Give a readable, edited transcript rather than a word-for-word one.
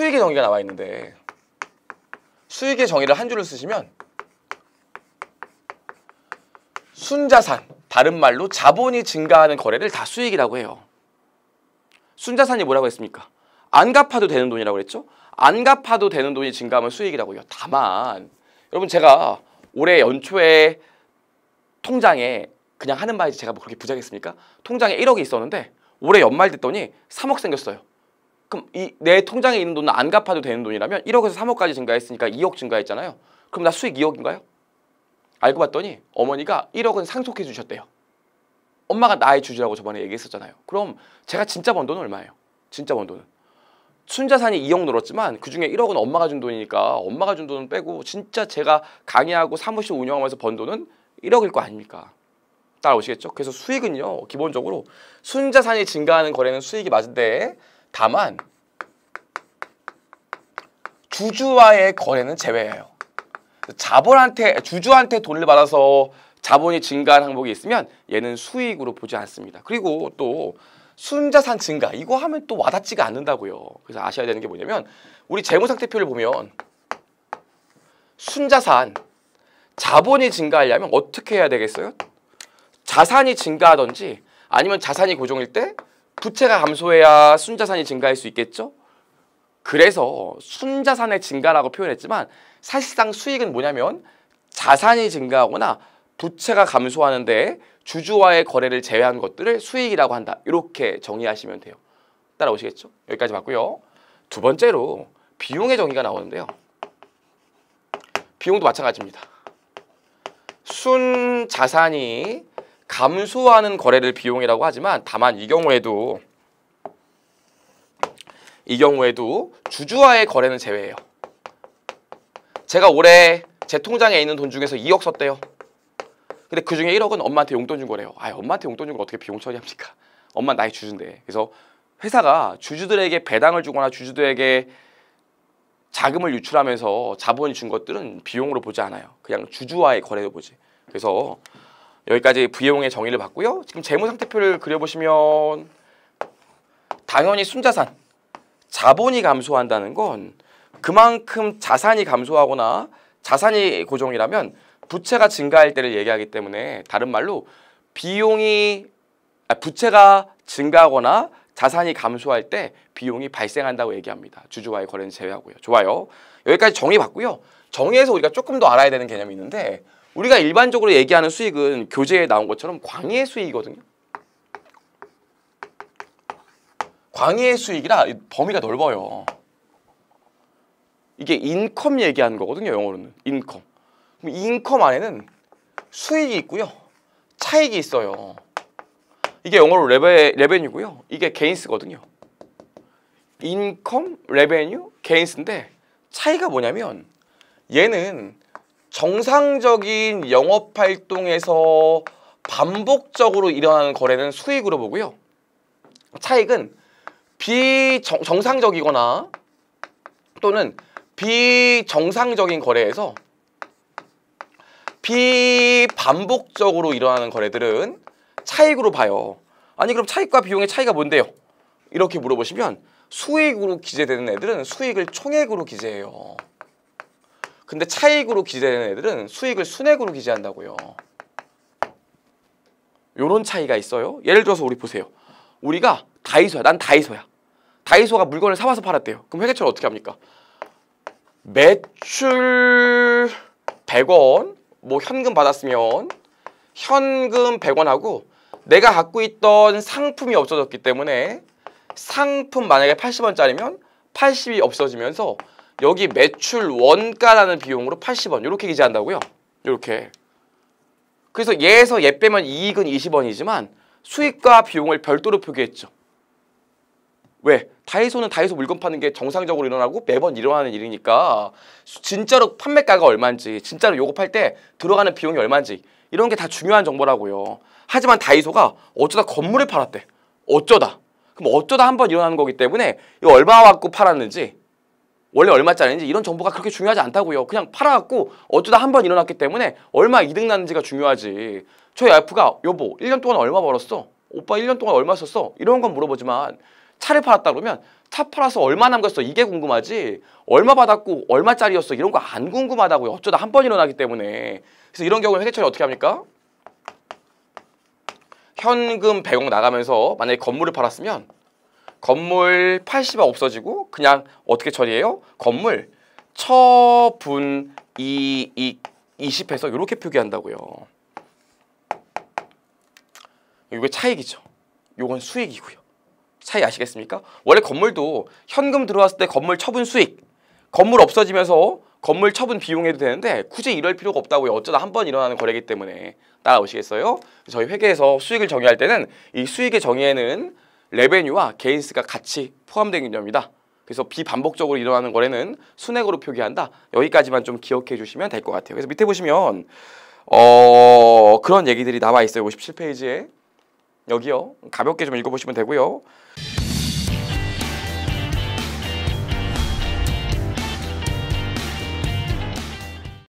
수익의 정의가 나와 있는데 수익의 정의를 한 줄을 쓰시면 순자산, 다른 말로 자본이 증가하는 거래를 다 수익이라고 해요. 순자산이 뭐라고 했습니까? 안 갚아도 되는 돈이라고 그랬죠? 안 갚아도 되는 돈이 증가하면 수익이라고 해요. 다만 여러분 제가 올해 연초에 통장에 그냥 하는 말이지 제가 뭐 그렇게 부자겠습니까? 통장에 1억이 있었는데 올해 연말 됐더니 3억 생겼어요. 그럼 내 통장에 있는 돈은 안 갚아도 되는 돈이라면 1억에서 3억까지 증가했으니까 2억 증가했잖아요. 그럼 나 수익 2억인가요? 알고 봤더니 어머니가 1억은 상속해 주셨대요. 엄마가 나의 주주라고 저번에 얘기했었잖아요. 그럼 제가 진짜 번 돈은 얼마예요? 진짜 번 돈은 순자산이 2억 늘었지만 그중에 1억은 엄마가 준 돈이니까 엄마가 준 돈은 빼고 진짜 제가 강의하고 사무실 운영하면서 번 돈은 1억일 거 아닙니까? 따라오시겠죠? 그래서 수익은요 기본적으로 순자산이 증가하는 거래는 수익이 맞은데 다만 주주와의 거래는 제외예요. 주주한테 돈을 받아서 자본이 증가하는 항목이 있으면 얘는 수익으로 보지 않습니다. 그리고 또 순자산 증가 이거 하면 또 와닿지가 않는다고요. 그래서 아셔야 되는 게 뭐냐면 우리 재무상태표를 보면 순자산 자본이 증가하려면 어떻게 해야 되겠어요? 자산이 증가하든지 아니면 자산이 고정일 때 부채가 감소해야 순자산이 증가할 수 있겠죠? 그래서 순자산의 증가라고 표현했지만 사실상 수익은 뭐냐면 자산이 증가하거나 부채가 감소하는데 주주와의 거래를 제외한 것들을 수익이라고 한다. 이렇게 정의하시면 돼요. 따라오시겠죠? 여기까지 봤고요. 두 번째로 비용의 정의가 나오는데요. 비용도 마찬가지입니다. 순자산이 감소하는 거래를 비용이라고 하지만 다만 이 경우에도 주주와의 거래는 제외예요. 제가 올해 제 통장에 있는 돈 중에서 2억 썼대요. 근데 그 중에 1억은 엄마한테 용돈 준 거래요. 엄마한테 용돈 준 걸 어떻게 비용 처리합니까? 엄마 나의 주주인데. 그래서 회사가 주주들에게 배당을 주거나 주주들에게 자금을 유출하면서 자본이 준 것들은 비용으로 보지 않아요. 그냥 주주와의 거래로 보지. 그래서 여기까지 비용의 정의를 봤고요. 지금 재무상태표를 그려보시면 당연히 순자산, 자본이 감소한다는 건 그만큼 자산이 감소하거나 자산이 고정이라면 부채가 증가할 때를 얘기하기 때문에 다른 말로 부채가 증가하거나 자산이 감소할 때 비용이 발생한다고 얘기합니다. 주주와의 거래는 제외하고요. 좋아요. 여기까지 정의 봤고요. 정의에서 우리가 조금 더 알아야 되는 개념이 있는데 우리가 일반적으로 얘기하는 수익은 교재에 나온 것처럼 광의의 수익이거든요. 광의의 수익이라 범위가 넓어요. 이게 인컴 얘기하는 거거든요. 영어로는 인컴. 그럼 인컴 안에는 수익이 있고요. 차익이 있어요. 이게 영어로 레베뉴고요. 이게 게인스거든요. 인컴, 레베뉴, 게인스인데 차이가 뭐냐면 얘는 정상적인 영업활동에서 반복적으로 일어나는 거래는 수익으로 보고요. 차익은 비정상적이거나 또는 비정상적인 거래에서 비반복적으로 일어나는 거래들은 차익으로 봐요. 아니 그럼 차익과 비용의 차이가 뭔데요? 이렇게 물어보시면 수익으로 기재되는 애들은 수익을 총액으로 기재해요. 근데 차익으로 기재되는 애들은 수익을 순액으로 기재한다고요. 요런 차이가 있어요. 예를 들어서 우리 보세요. 우리가 다이소야. 난 다이소야. 다이소가 물건을 사와서 팔았대요. 그럼 회계처를 어떻게 합니까? 매출 100원 뭐 현금 받았으면 현금 100원하고 내가 갖고 있던 상품이 없어졌기 때문에 상품 만약에 80원짜리면 80이 없어지면서 여기 매출 원가라는 비용으로 80원 이렇게 기재한다고요. 이렇게. 그래서 얘에서 얘 빼면 이익은 20원이지만 수익과 비용을 별도로 표기했죠. 왜? 다이소는 다이소 물건 파는 게 정상적으로 일어나고 매번 일어나는 일이니까 진짜로 판매가가 얼마인지 진짜로 요거 팔 때 들어가는 비용이 얼마인지 이런 게 다 중요한 정보라고요. 하지만 다이소가 어쩌다 건물을 팔았대. 어쩌다. 그럼 어쩌다 한번 일어나는 거기 때문에 이거 얼마 갖고 팔았는지 원래 얼마짜리인지 이런 정보가 그렇게 중요하지 않다고요. 그냥 팔아갖고 어쩌다 한번 일어났기 때문에 얼마 이득 났는지가 중요하지. 저희 와이프가 여보 1년 동안 얼마 벌었어? 오빠 1년 동안 얼마 썼어? 이런 건 물어보지만 차를 팔았다 그러면 차 팔아서 얼마 남겼어 이게 궁금하지 얼마 받았고 얼마짜리였어 이런 거 안 궁금하다고요. 어쩌다 한 번 일어나기 때문에. 그래서 이런 경우는 회계 처리 어떻게 합니까? 현금 100억 나가면서 만약에 건물을 팔았으면 건물 80억 없어지고 그냥 어떻게 처리해요? 건물 처분 이익 20해서 이렇게 표기한다고요. 이게 차익이죠. 요건 수익이고요. 차이 아시겠습니까? 원래 건물도 현금 들어왔을 때 건물 처분 수익, 건물 없어지면서 건물 처분 비용해도 되는데 굳이 이럴 필요가 없다고요. 어쩌다 한 번 일어나는 거래이기 때문에. 따라오시겠어요? 저희 회계에서 수익을 정의할 때는 이 수익의 정의에는 레베뉴와 게인스가 같이 포함된 개념입니다. 그래서 비반복적으로 일어나는 거래는 순액으로 표기한다. 여기까지만 좀 기억해 주시면 될 것 같아요. 그래서 밑에 보시면 그런 얘기들이 나와 있어요. 57페이지에. 여기요. 가볍게 좀 읽어보시면 되고요.